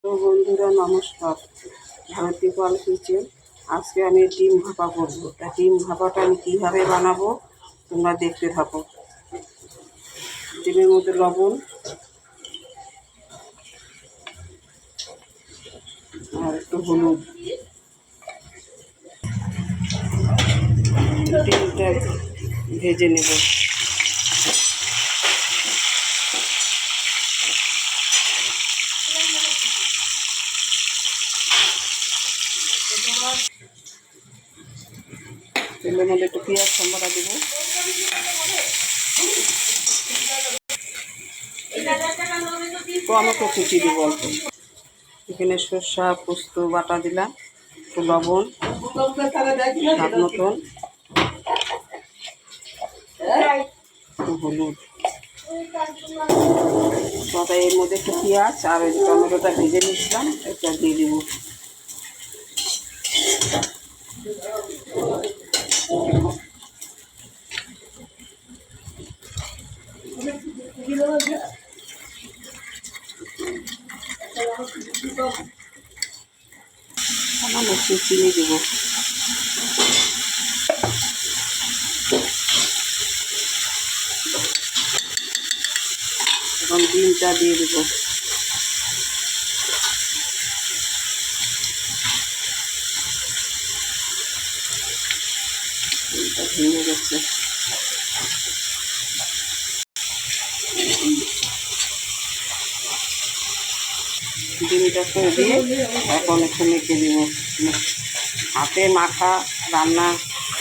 তো বন্ধুরা নমস্কার, ভারতী পাল কিচেন। আজকে আমি ডিম ভাপা করবো। তা ডিম ভাপাটা আমি কীভাবে বানাবো তোমরা দেখতে থাকো। ডিমের মধ্যে লবণ আর একটু হলুদ, ডিমটা ভেজে নেব। তেলের মধ্যে একটু পেঁয়াজ সম্বাটা দেবো। টমেটো কুচি দেবো অল্প। এখানে সরষা পোস্ত বাটা দিলাম, একটু লবণ, স্বাদ মতন, একটু হলুদ। তারপরে এর মধ্যে একটু পেঁয়াজ আর ওই টমেটোটা ভেজে নিয়েছিলাম এটা দিয়ে দেবো। সামান্য একটু চিনি দেবো। এখন ডিমটা দিয়ে দেবো। ডিমটা ভেঙে গেছে। ডিমটা করে দিয়ে এখন একটু মেখে দেব। হাতে মাখা রান্না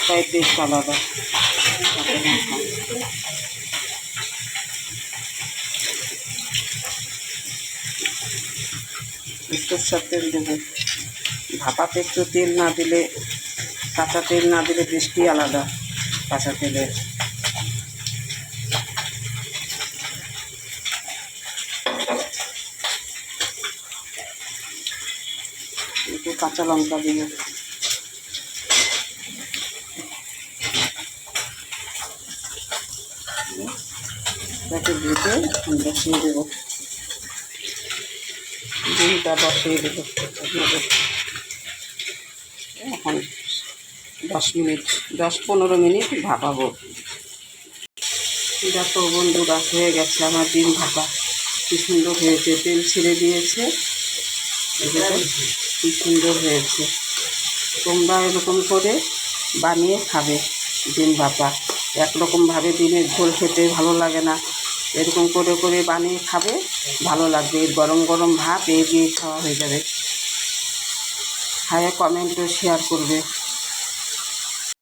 তাই টেস্ট আলাদা। সরষের তেল দেবো। ভাপাতে একটু তেল না দিলে, কাঁচা তেল না দিলে টেস্টই আলাদা কাঁচা তেলের। একটু কাঁচা লঙ্কা দিব। তাকে ভেজে বসিয়ে দেবো। ডিমটা বসিয়ে দেবো। এখন 10-15 মিনিট ভাপাবো। দেখো বন্ধুরা, হয়ে গেছে আমার ডিম ভাপা। কি সুন্দর হয়েছে, তেল ছেড়ে দিয়েছে। কি সুন্দর হয়েছে। তোমরা এরকম করে বানিয়ে খাবে ডিম ভাপা। একরকমভাবে ডিমের ঝোল খেতে ভালো লাগে না, এরকম করে করে বানিয়ে খাবে, ভালো লাগবে। গরম গরম ভাত দিয়ে খাওয়া হয়ে যাবে। খায় কমেন্ট ও শেয়ার করবে।